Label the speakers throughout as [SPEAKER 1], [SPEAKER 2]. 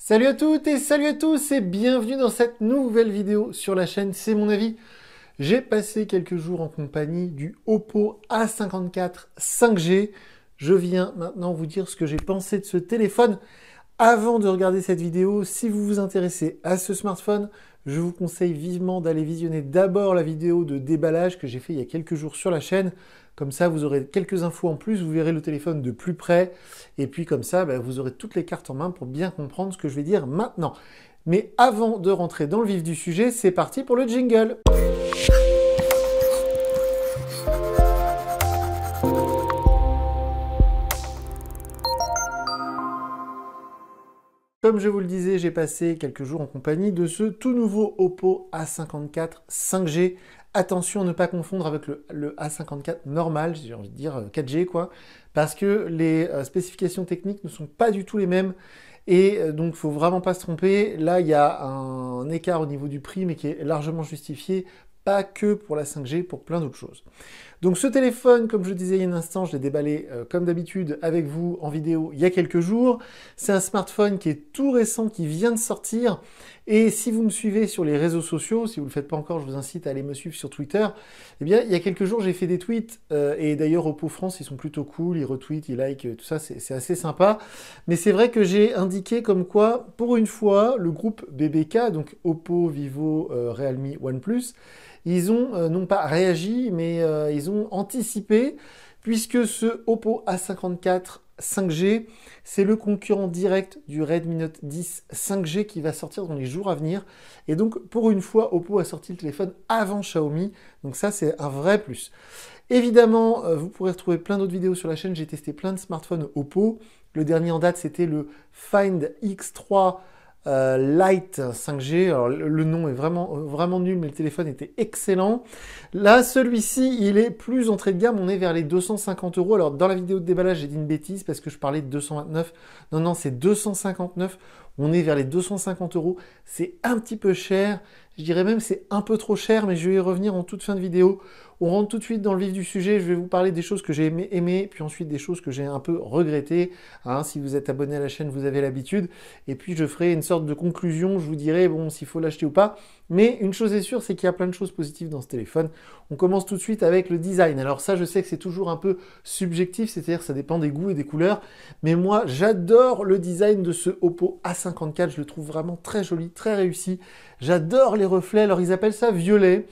[SPEAKER 1] Salut à toutes et salut à tous et bienvenue dans cette nouvelle vidéo sur la chaîne C'est mon avis. J'ai passé quelques jours en compagnie du Oppo A54 5G. Je viens maintenant vous dire ce que j'ai pensé de ce téléphone. Avant de regarder cette vidéo, si vous vous intéressez à ce smartphone, je vous conseille vivement d'aller visionner d'abord la vidéo de déballage que j'ai fait il y a quelques jours sur la chaîne. Comme ça, vous aurez quelques infos en plus, vous verrez le téléphone de plus près. Et puis comme ça, vous aurez toutes les cartes en main pour bien comprendre ce que je vais dire maintenant. Mais avant de rentrer dans le vif du sujet, c'est parti pour le jingle. Comme je vous le disais, j'ai passé quelques jours en compagnie de ce tout nouveau Oppo A54 5G. Attention à ne pas confondre avec le A54 normal, j'ai envie de dire 4G quoi, parce que les spécifications techniques ne sont pas du tout les mêmes. Et donc, il ne faut vraiment pas se tromper. Là, il y a un écart au niveau du prix, mais qui est largement justifié, pas que pour la 5G, pour plein d'autres choses. Donc ce téléphone, comme je disais il y a un instant, je l'ai déballé comme d'habitude avec vous en vidéo il y a quelques jours. C'est un smartphone qui est tout récent, qui vient de sortir. Et si vous me suivez sur les réseaux sociaux, si vous ne le faites pas encore, je vous incite à aller me suivre sur Twitter. Eh bien, il y a quelques jours, j'ai fait des tweets. Et d'ailleurs, Oppo France, ils sont plutôt cool. Ils retweetent, ils likent, tout ça, c'est assez sympa. Mais c'est vrai que j'ai indiqué comme quoi, pour une fois, le groupe BBK, donc Oppo, Vivo, Realme, OnePlus, ils ont non pas réagi, mais ils ont anticipé, puisque ce Oppo A54 5G, c'est le concurrent direct du Redmi Note 10 5G qui va sortir dans les jours à venir. Et donc, pour une fois, Oppo a sorti le téléphone avant Xiaomi. Donc ça, c'est un vrai plus. Évidemment, vous pourrez retrouver plein d'autres vidéos sur la chaîne. J'ai testé plein de smartphones Oppo. Le dernier en date, c'était le Find X3 Lite 5G. Alors, le nom est vraiment nul, mais le téléphone était excellent. Là, celui-ci, il est plus entrée de gamme. On est vers les 250 euros. Alors, dans la vidéo de déballage, j'ai dit une bêtise parce que je parlais de 229. Non, c'est 259. On est vers les 250 euros. C'est un petit peu cher. Je dirais même c'est un peu trop cher, mais je vais y revenir en toute fin de vidéo. On rentre tout de suite dans le vif du sujet. Je vais vous parler des choses que j'ai aimées, puis ensuite des choses que j'ai un peu regrettées. Hein, si vous êtes abonné à la chaîne, vous avez l'habitude. Et puis je ferai une sorte de conclusion. Je vous dirai bon s'il faut l'acheter ou pas. Mais une chose est sûre, c'est qu'il y a plein de choses positives dans ce téléphone. On commence tout de suite avec le design. Alors ça, je sais que c'est toujours un peu subjectif, c'est-à-dire que ça dépend des goûts et des couleurs. Mais moi, j'adore le design de ce Oppo A54. Je le trouve vraiment très joli, très réussi. J'adore les reflets. Alors ils appellent ça violet.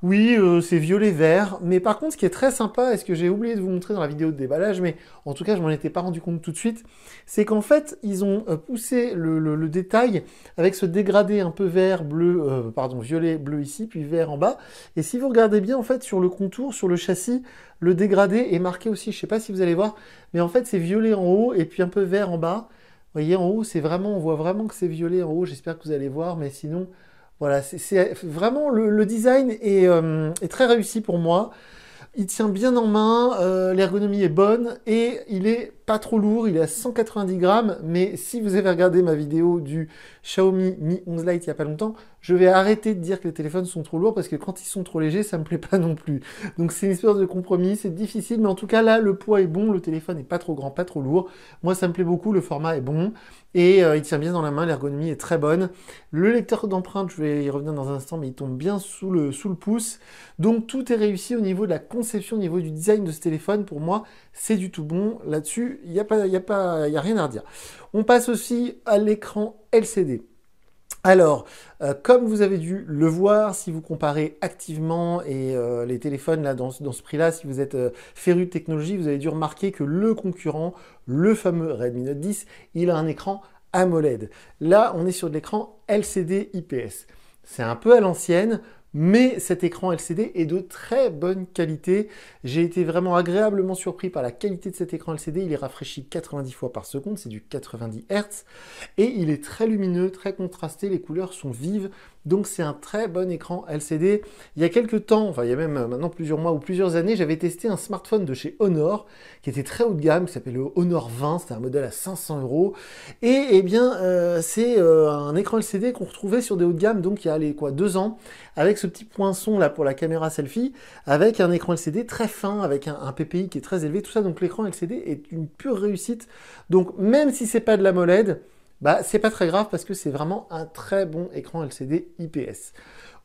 [SPEAKER 1] Oui, c'est violet-vert, mais par contre, ce qui est très sympa, et ce que j'ai oublié de vous montrer dans la vidéo de déballage, mais en tout cas, je m'en étais pas rendu compte tout de suite, c'est qu'en fait, ils ont poussé le détail avec ce dégradé un peu vert, bleu, violet, bleu ici, puis vert en bas. Et si vous regardez bien, en fait, sur le contour, sur le châssis, le dégradé est marqué aussi. Je sais pas si vous allez voir, mais en fait, c'est violet en haut et puis un peu vert en bas. Vous voyez, en haut, on voit vraiment que c'est violet en haut. J'espère que vous allez voir, mais sinon. Voilà, c'est vraiment le design est très réussi pour moi. Il tient bien en main, l'ergonomie est bonne et il est pas trop lourd, il est à 190 grammes. Mais si vous avez regardé ma vidéo du Xiaomi Mi 11 Lite il y a pas longtemps, je vais arrêter de dire que les téléphones sont trop lourds parce que quand ils sont trop légers, ça me plaît pas non plus. Donc c'est une espèce de compromis, c'est difficile, mais en tout cas là, le poids est bon, le téléphone est pas trop grand, pas trop lourd. Moi, ça me plaît beaucoup, le format est bon et il tient bien dans la main, l'ergonomie est très bonne. Le lecteur d'empreintes, je vais y revenir dans un instant, mais il tombe bien sous le pouce. Donc tout est réussi au niveau de la conception, au niveau du design de ce téléphone. Pour moi, c'est du tout bon. Là-dessus, il n'y a rien à redire. On passe aussi à l'écran LCD. Alors, comme vous avez dû le voir, si vous comparez activement et les téléphones là dans ce prix-là, si vous êtes féru de technologie, vous avez dû remarquer que le concurrent, le fameux Redmi Note 10, il a un écran AMOLED. Là, on est sur de l'écran LCD IPS. C'est un peu à l'ancienne, mais cet écran LCD est de très bonne qualité. J'ai été vraiment agréablement surpris par la qualité de cet écran LCD. Il est rafraîchi 90 fois par seconde, c'est du 90 Hz. Et il est très lumineux, très contrasté, les couleurs sont vives. Donc c'est un très bon écran LCD. Il y a quelques temps, enfin il y a même maintenant plusieurs mois ou plusieurs années, j'avais testé un smartphone de chez Honor qui était très haut de gamme, qui s'appelait le Honor 20, c'était un modèle à 500 euros. Et eh bien c'est un écran LCD qu'on retrouvait sur des hauts de gamme, donc il y a 2 ans, avec ce petit poinçon là pour la caméra selfie, avec un écran LCD très fin, avec un PPI qui est très élevé, tout ça. Donc l'écran LCD est une pure réussite. Donc même si c'est pas de l'AMOLED, bah c'est pas très grave parce que c'est vraiment un très bon écran LCD IPS.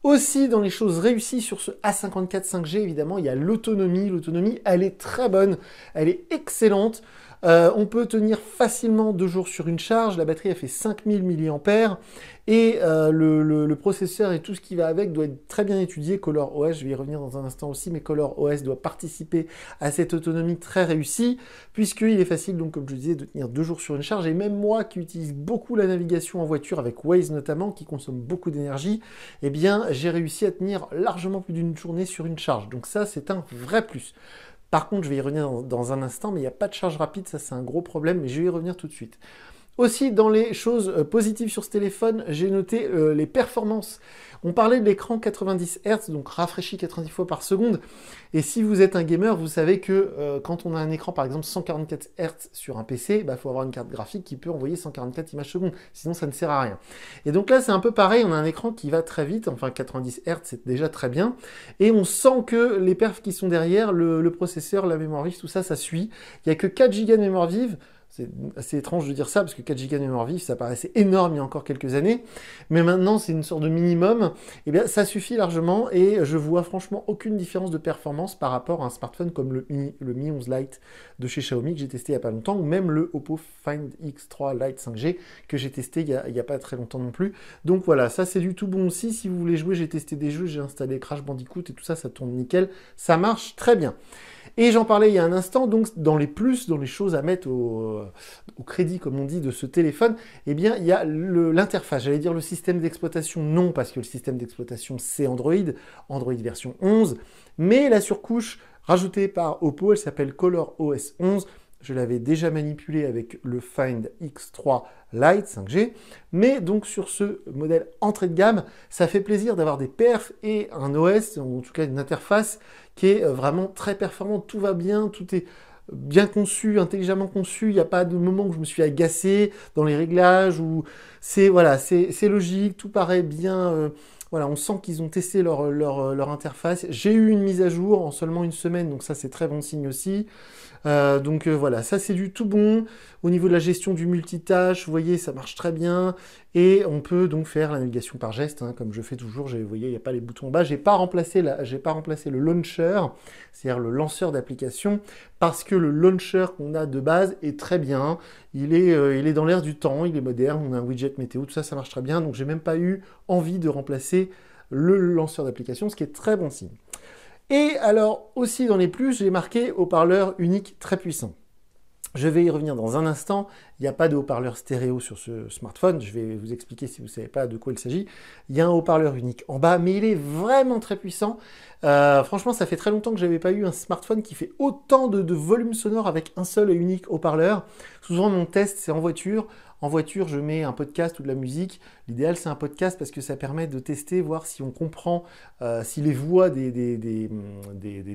[SPEAKER 1] Aussi, dans les choses réussies sur ce A54 5G, évidemment, il y a l'autonomie. L'autonomie, elle est très bonne, elle est excellente. On peut tenir facilement 2 jours sur une charge. La batterie, elle fait 5000 mAh. Et le processeur et tout ce qui va avec doit être très bien étudié. ColorOS, je vais y revenir dans un instant aussi, mais ColorOS doit participer à cette autonomie très réussie, puisqu'il est facile, donc, comme je disais, de tenir 2 jours sur une charge. Et même moi, qui utilise beaucoup la navigation en voiture, avec Waze notamment, qui consomme beaucoup d'énergie, eh bien, j'ai réussi à tenir largement plus d'une journée sur une charge. Donc ça, c'est un vrai plus. Par contre, je vais y revenir dans un instant, mais il n'y a pas de charge rapide, ça c'est un gros problème, mais je vais y revenir tout de suite. Aussi, dans les choses positives sur ce téléphone, j'ai noté les performances. On parlait de l'écran 90 Hz, donc rafraîchi 90 fois par seconde. Et si vous êtes un gamer, vous savez que quand on a un écran, par exemple 144 Hz sur un PC, il faut avoir une carte graphique qui peut envoyer 144 images secondes. Sinon, ça ne sert à rien. Et donc là, c'est un peu pareil. On a un écran qui va très vite. Enfin, 90 Hz, c'est déjà très bien. Et on sent que les perfs qui sont derrière, le processeur, la mémoire vive, tout ça, ça suit. Il n'y a que 4 Go de mémoire vive. C'est assez étrange de dire ça, parce que 4 Go de mémoire vive, ça paraissait énorme il y a encore quelques années. Mais maintenant, c'est une sorte de minimum. Eh bien, ça suffit largement, et je vois franchement aucune différence de performance par rapport à un smartphone comme le Mi 11 Lite de chez Xiaomi, que j'ai testé il n'y a pas longtemps, ou même le Oppo Find X3 Lite 5G, que j'ai testé il n'y a pas très longtemps non plus. Donc voilà, ça c'est du tout bon aussi. Si vous voulez jouer, j'ai testé des jeux, j'ai installé Crash Bandicoot et tout ça, ça tourne nickel. Ça marche très bien. Et j'en parlais il y a un instant, donc dans les plus, dans les choses à mettre au crédit, comme on dit, de ce téléphone, eh bien, il y a l'interface. J'allais dire le système d'exploitation, non, parce que le système d'exploitation, c'est Android, Android version 11, mais la surcouche rajoutée par Oppo, elle s'appelle ColorOS 11. Je l'avais déjà manipulé avec le Find X3 Lite 5G, mais donc sur ce modèle entrée de gamme, ça fait plaisir d'avoir des perfs et un OS, ou en tout cas une interface qui est vraiment très performante. Tout va bien, tout est bien conçu, intelligemment conçu. Il n'y a pas de moment où je me suis agacé dans les réglages, où c'est voilà, c'est logique, tout paraît bien. Voilà, on sent qu'ils ont testé leur interface. J'ai eu une mise à jour en seulement une semaine, donc ça c'est très bon signe aussi. Voilà, ça c'est du tout bon. Au niveau de la gestion du multitâche, vous voyez, ça marche très bien. Et on peut donc faire la navigation par geste, hein, comme je fais toujours. Vous voyez, il n'y a pas les boutons en bas. J'ai pas remplacé le launcher, c'est-à-dire le lanceur d'application, parce que le launcher qu'on a de base est très bien. Il est dans l'air du temps, il est moderne. On a un widget météo, tout ça, ça marche très bien. Donc j'ai même pas eu envie de remplacer le lanceur d'application, ce qui est très bon signe. Et alors, aussi dans les plus, j'ai marqué haut-parleur unique très puissant. Je vais y revenir dans un instant. Il n'y a pas de haut-parleur stéréo sur ce smartphone. Je vais vous expliquer si vous ne savez pas de quoi il s'agit. Il y a un haut-parleur unique en bas, mais il est vraiment très puissant. Franchement, ça fait très longtemps que je n'avais pas eu un smartphone qui fait autant de volume sonore avec un seul et unique haut-parleur. Souvent, mon test, c'est en voiture. En voiture, je mets un podcast ou de la musique. L'idéal, c'est un podcast parce que ça permet de tester, voir si on comprend, si les voix des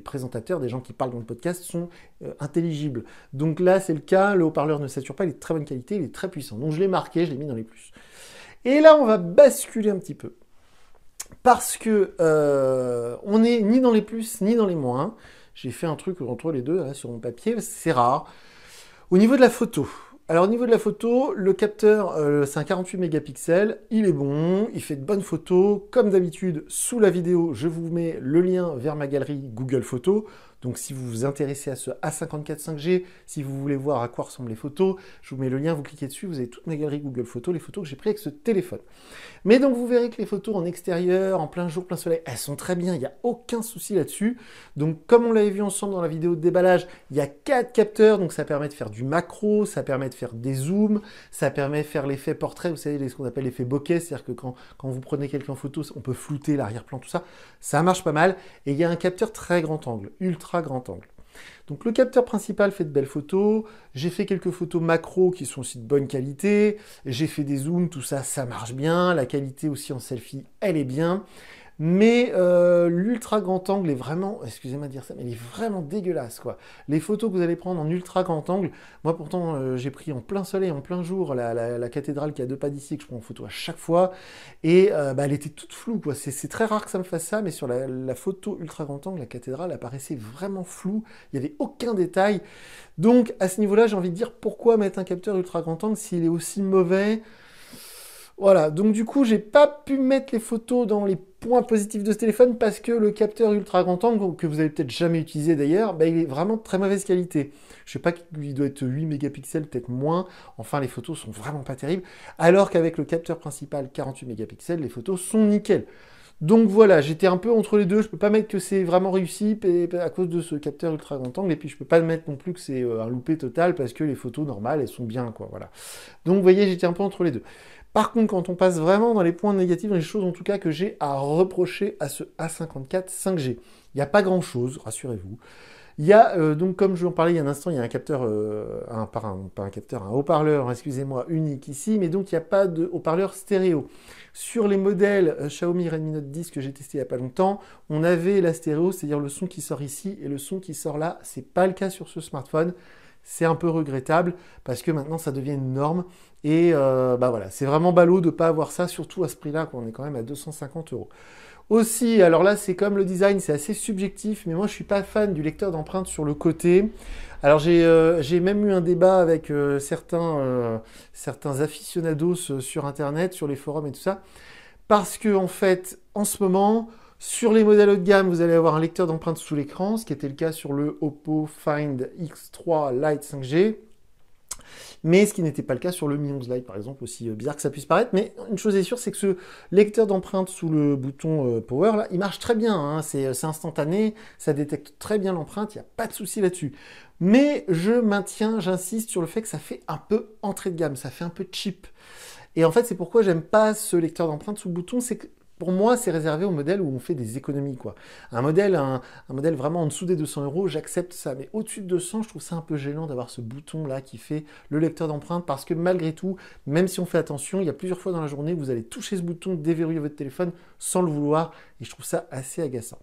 [SPEAKER 1] présentateurs, des gens qui parlent dans le podcast, sont intelligibles. Donc là, c'est le cas. Le haut-parleur ne sature pas, il est de très bonne qualité, il est très puissant. Donc je l'ai marqué, je l'ai mis dans les plus. Et là, on va basculer un petit peu. Parce que on n'est ni dans les plus, ni dans les moins. J'ai fait un truc entre les deux là, sur mon papier, c'est rare. Au niveau de la photo, alors au niveau de la photo, le capteur, c'est un 48 mégapixels, il est bon, il fait de bonnes photos. Comme d'habitude, sous la vidéo, je vous mets le lien vers ma galerie Google Photos. Donc si vous vous intéressez à ce A54 5G, si vous voulez voir à quoi ressemblent les photos, je vous mets le lien, vous cliquez dessus, vous avez toute ma galerie Google Photos, les photos que j'ai prises avec ce téléphone. Mais donc vous verrez que les photos en extérieur, en plein jour, plein soleil, elles sont très bien, il n'y a aucun souci là-dessus. Donc comme on l'avait vu ensemble dans la vidéo de déballage, il y a 4 capteurs, donc ça permet de faire du macro, ça permet de faire des zooms, ça permet de faire l'effet portrait, vous savez, ce qu'on appelle l'effet bokeh, c'est-à-dire que quand vous prenez quelqu'un en photo, on peut flouter l'arrière-plan, tout ça, ça marche pas mal. Et il y a un capteur très grand angle, ultra grand angle. Donc le capteur principal fait de belles photos, j'ai fait quelques photos macro qui sont aussi de bonne qualité, j'ai fait des zooms, tout ça, ça marche bien, la qualité aussi en selfie, elle est bien. Mais l'ultra grand angle est vraiment, excusez-moi de dire ça, mais il est vraiment dégueulasse, quoi. Les photos que vous allez prendre en ultra grand angle, moi pourtant j'ai pris en plein soleil, en plein jour, la cathédrale qui a 2 pas d'ici, que je prends en photo à chaque fois, et bah, elle était toute floue, quoi. C'est très rare que ça me fasse ça, mais sur la photo ultra grand angle, la cathédrale apparaissait vraiment floue, il n'y avait aucun détail. Donc à ce niveau-là, j'ai envie de dire, pourquoi mettre un capteur ultra grand angle s'il est aussi mauvais? Voilà, donc du coup, j'ai pas pu mettre les photos dans les points positifs de ce téléphone parce que le capteur ultra grand angle, que vous avez peut-être jamais utilisé d'ailleurs, bah, il est vraiment de très mauvaise qualité. Je sais pas qu'il doit être 8 mégapixels, peut-être moins. Enfin, les photos sont vraiment pas terribles. Alors qu'avec le capteur principal 48 mégapixels, les photos sont nickel. Donc voilà, j'étais un peu entre les deux. Je peux pas mettre que c'est vraiment réussi à cause de ce capteur ultra grand angle, et puis je peux pas mettre non plus que c'est un loupé total parce que les photos normales, elles sont bien, quoi. Voilà. Donc vous voyez, j'étais un peu entre les deux. Par contre, quand on passe vraiment dans les points négatifs, dans les choses en tout cas que j'ai à reprocher à ce A54 5G, il n'y a pas grand-chose, rassurez-vous. Il y a, donc comme je vous en parlais il y a un instant, il y a un capteur, pas un capteur, un haut-parleur, excusez-moi, unique ici, mais donc il n'y a pas de haut-parleur stéréo. Sur les modèles Xiaomi Redmi Note 10 que j'ai testé il n'y a pas longtemps, on avait la stéréo, c'est-à-dire le son qui sort ici et le son qui sort là. C'est pas le cas sur ce smartphone. C'est un peu regrettable parce que maintenant ça devient une norme. Et bah voilà, c'est vraiment ballot de ne pas avoir ça, surtout à ce prix-là, quand on est quand même à 250 euros. Aussi, alors là, c'est comme le design, c'est assez subjectif, mais moi, je suis pas fan du lecteur d'empreintes sur le côté. Alors, j'ai même eu un débat avec certains aficionados sur Internet, sur les forums et tout ça, parce que, en fait, en ce moment, sur les modèles haut de gamme, vous allez avoir un lecteur d'empreintes sous l'écran, ce qui était le cas sur le Oppo Find X3 Lite 5G. Mais ce qui n'était pas le cas sur le Mi 11 Lite, par exemple, aussi bizarre que ça puisse paraître. Mais une chose est sûre, c'est que ce lecteur d'empreintes sous le bouton Power, là, il marche très bien, hein. C'est instantané, ça détecte très bien l'empreinte, il n'y a pas de souci là-dessus. Mais je maintiens, j'insiste sur le fait que ça fait un peu entrée de gamme, ça fait un peu cheap. Et en fait, c'est pourquoi j'aime pas ce lecteur d'empreintes sous le bouton, c'est que pour moi, c'est réservé au modèle où on fait des économies, quoi. Un modèle vraiment en dessous des 200 euros, j'accepte ça. Mais au-dessus de 200, je trouve ça un peu gênant d'avoir ce bouton-là qui fait le lecteur d'empreintes parce que malgré tout, même si on fait attention, il y a plusieurs fois dans la journée, vous allez toucher ce bouton, déverrouiller votre téléphone sans le vouloir. Et je trouve ça assez agaçant.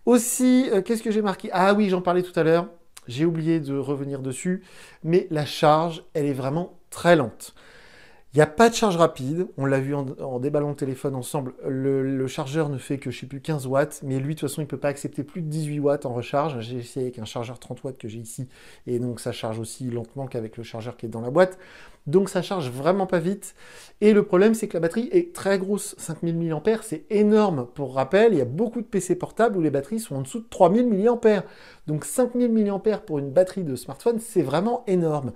[SPEAKER 1] Aussi, qu'est-ce que j'ai marqué? Ah oui, j'en parlais tout à l'heure. J'ai oublié de revenir dessus. Mais la charge, elle est vraiment très lente. Il n'y a pas de charge rapide, on l'a vu en déballant le téléphone ensemble, le chargeur ne fait que, je sais plus, 15 watts, mais lui, de toute façon, il ne peut pas accepter plus de 18 watts en recharge. J'ai essayé avec un chargeur 30 watts que j'ai ici, et donc ça charge aussi lentement qu'avec le chargeur qui est dans la boîte. Donc ça charge vraiment pas vite. Et le problème, c'est que la batterie est très grosse, 5000 mAh, c'est énorme. Pour rappel, il y a beaucoup de PC portables où les batteries sont en dessous de 3000 mAh. Donc 5000 mAh pour une batterie de smartphone, c'est vraiment énorme.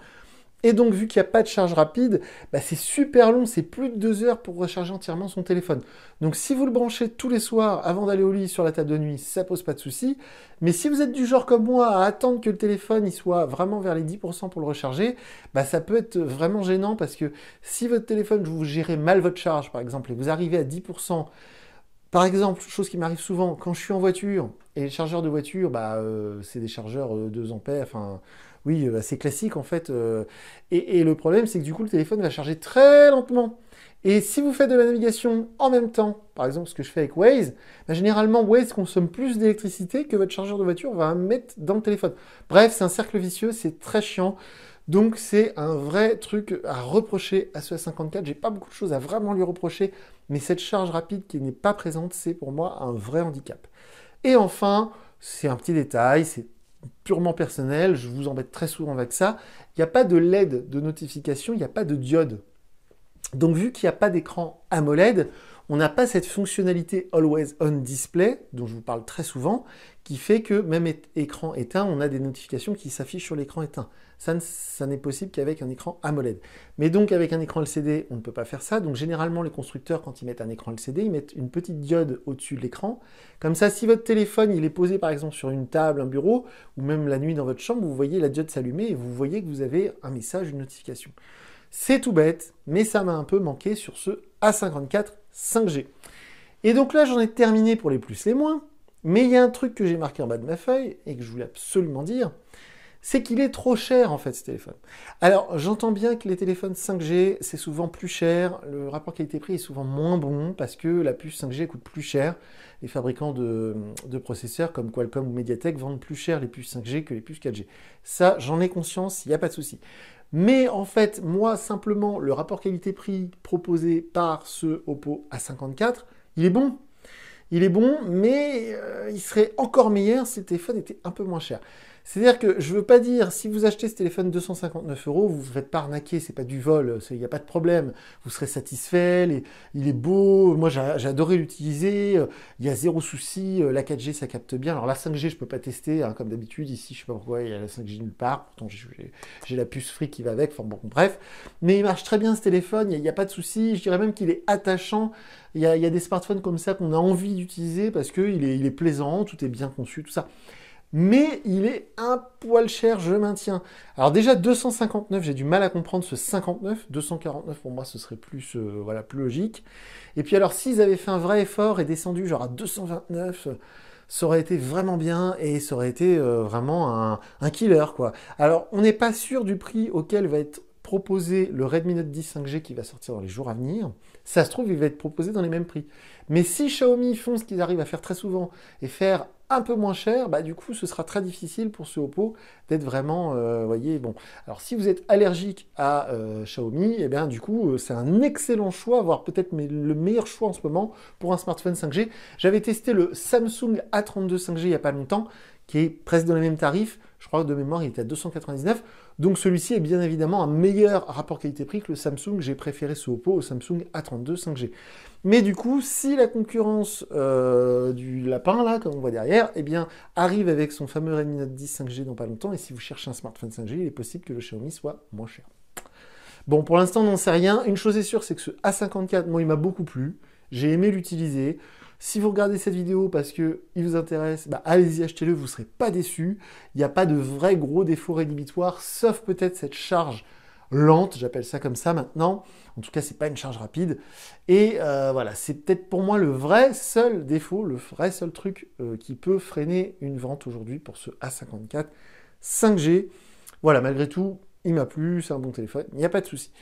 [SPEAKER 1] Et donc, vu qu'il n'y a pas de charge rapide, bah, c'est super long, c'est plus de 2 heures pour recharger entièrement son téléphone. Donc, si vous le branchez tous les soirs avant d'aller au lit sur la table de nuit, ça pose pas de souci. Mais si vous êtes du genre comme moi à attendre que le téléphone il soit vraiment vers les 10% pour le recharger, bah, ça peut être vraiment gênant parce que si votre téléphone, vous gérez mal votre charge, par exemple, et vous arrivez à 10%, par exemple, chose qui m'arrive souvent, quand je suis en voiture, et les chargeurs de voiture, bah, c'est des chargeurs 2 ampères, enfin, oui, c'est classique en fait. Et le problème, c'est que du coup, le téléphone va charger très lentement. Et si vous faites de la navigation en même temps, par exemple ce que je fais avec Waze, bah, généralement Waze consomme plus d'électricité que votre chargeur de voiture va mettre dans le téléphone. Bref, c'est un cercle vicieux, c'est très chiant. Donc c'est un vrai truc à reprocher à ce A54. J'ai pas beaucoup de choses à vraiment lui reprocher, mais cette charge rapide qui n'est pas présente, c'est pour moi un vrai handicap. Et enfin, c'est un petit détail, c'est purement personnel, je vous embête très souvent avec ça, il n'y a pas de LED de notification, il n'y a pas de diode. Donc vu qu'il n'y a pas d'écran AMOLED, on n'a pas cette fonctionnalité Always On Display, dont je vous parle très souvent, qui fait que même écran éteint, on a des notifications qui s'affichent sur l'écran éteint. Ça n'est possible qu'avec un écran AMOLED. Mais donc avec un écran LCD, on ne peut pas faire ça. Donc généralement, les constructeurs, quand ils mettent un écran LCD, ils mettent une petite diode au-dessus de l'écran. Comme ça, si votre téléphone il est posé par exemple sur une table, un bureau, ou même la nuit dans votre chambre, vous voyez la diode s'allumer et vous voyez que vous avez un message, une notification. C'est tout bête, mais ça m'a un peu manqué sur ce A54 5G. Et donc là, j'en ai terminé pour les plus, les moins. Mais il y a un truc que j'ai marqué en bas de ma feuille et que je voulais absolument dire, c'est qu'il est trop cher en fait ce téléphone. Alors j'entends bien que les téléphones 5G c'est souvent plus cher, le rapport qualité-prix est souvent moins bon parce que la puce 5G coûte plus cher. Les fabricants de processeurs comme Qualcomm ou Mediatek vendent plus cher les puces 5G que les puces 4G. Ça j'en ai conscience, il n'y a pas de souci. Mais en fait, moi simplement le rapport qualité-prix proposé par ce Oppo A54, il est bon. Il est bon, mais il serait encore meilleur si le téléphone était un peu moins cher. C'est-à-dire que je ne veux pas dire, si vous achetez ce téléphone 259 €, vous ne vous faites pas arnaquer, c'est pas du vol, il n'y a pas de problème. Vous serez satisfait, il est beau, moi j'ai adoré l'utiliser, il y a zéro souci, la 4G ça capte bien. Alors la 5G je ne peux pas tester, hein, comme d'habitude, ici je ne sais pas pourquoi il y a la 5G nulle part, pourtant j'ai la puce Free qui va avec, enfin bon, bref. Mais il marche très bien ce téléphone, il n'y a pas de souci, je dirais même qu'il est attachant. Il y a des smartphones comme ça qu'on a envie d'utiliser parce qu'il est plaisant, tout est bien conçu, tout ça. Mais il est un poil cher, je maintiens. Alors déjà, 259, j'ai du mal à comprendre ce 59. 249, pour moi, ce serait plus, voilà, plus logique. Et puis alors, s'ils avaient fait un vrai effort et descendu genre à 229, ça aurait été vraiment bien et ça aurait été vraiment un killer, quoi. Alors, on n'est pas sûr du prix auquel va être proposé le Redmi Note 10 5G qui va sortir dans les jours à venir. Ça se trouve, il va être proposé dans les mêmes prix. Mais si Xiaomi font ce qu'ils arrivent à faire très souvent et faire un peu moins cher, bah du coup, ce sera très difficile pour ce Oppo d'être vraiment, voyez, bon. Alors, si vous êtes allergique à Xiaomi, eh bien, du coup, c'est un excellent choix, voire peut-être le meilleur choix en ce moment pour un smartphone 5G. J'avais testé le Samsung A32 5G il n'y a pas longtemps, qui est presque dans les mêmes tarifs. Je crois que de mémoire, il était à 299. Donc celui-ci est bien évidemment un meilleur rapport qualité-prix que le Samsung. J'ai préféré ce Oppo au Samsung A32 5G. Mais du coup, si la concurrence du lapin, là, comme on voit derrière, eh bien, arrive avec son fameux Redmi Note 10 5G dans pas longtemps, et si vous cherchez un smartphone 5G, il est possible que le Xiaomi soit moins cher. Bon, pour l'instant, on n'en sait rien. Une chose est sûre, c'est que ce A54, moi, il m'a beaucoup plu. J'ai aimé l'utiliser. Si vous regardez cette vidéo parce qu'il vous intéresse, bah, allez-y, achetez-le, vous ne serez pas déçus. Il n'y a pas de vrai gros défaut rédhibitoire, sauf peut-être cette charge lente, j'appelle ça comme ça maintenant. En tout cas, c'est pas une charge rapide. Et voilà, c'est peut-être pour moi le vrai seul défaut, le vrai seul truc qui peut freiner une vente aujourd'hui pour ce A54 5G. Voilà, malgré tout, il m'a plu, c'est un bon téléphone, il n'y a pas de souci.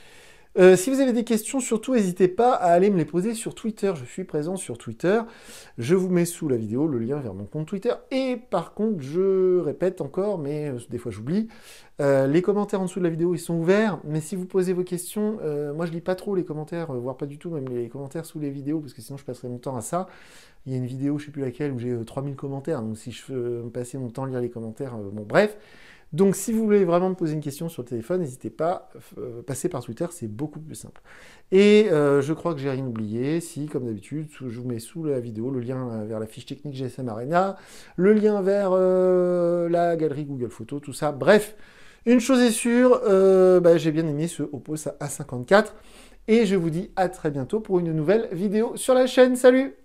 [SPEAKER 1] Si vous avez des questions, surtout, n'hésitez pas à aller me les poser sur Twitter. Je suis présent sur Twitter. Je vous mets sous la vidéo le lien vers mon compte Twitter. Et par contre, je répète encore, mais des fois j'oublie, les commentaires en dessous de la vidéo, ils sont ouverts. Mais si vous posez vos questions, moi je lis pas trop les commentaires, voire pas du tout, même les commentaires sous les vidéos, parce que sinon je passerai mon temps à ça. Il y a une vidéo, je sais plus laquelle, où j'ai 3000 commentaires. Donc si je veux me passer mon temps à lire les commentaires, bon bref. Donc, si vous voulez vraiment me poser une question sur le téléphone, n'hésitez pas, passer par Twitter, c'est beaucoup plus simple. Et je crois que j'ai rien oublié. Si, comme d'habitude, je vous mets sous la vidéo le lien vers la fiche technique GSM Arena, le lien vers la galerie Google Photos, tout ça. Bref, une chose est sûre, j'ai bien aimé ce Oppo A54. Et je vous dis à très bientôt pour une nouvelle vidéo sur la chaîne. Salut!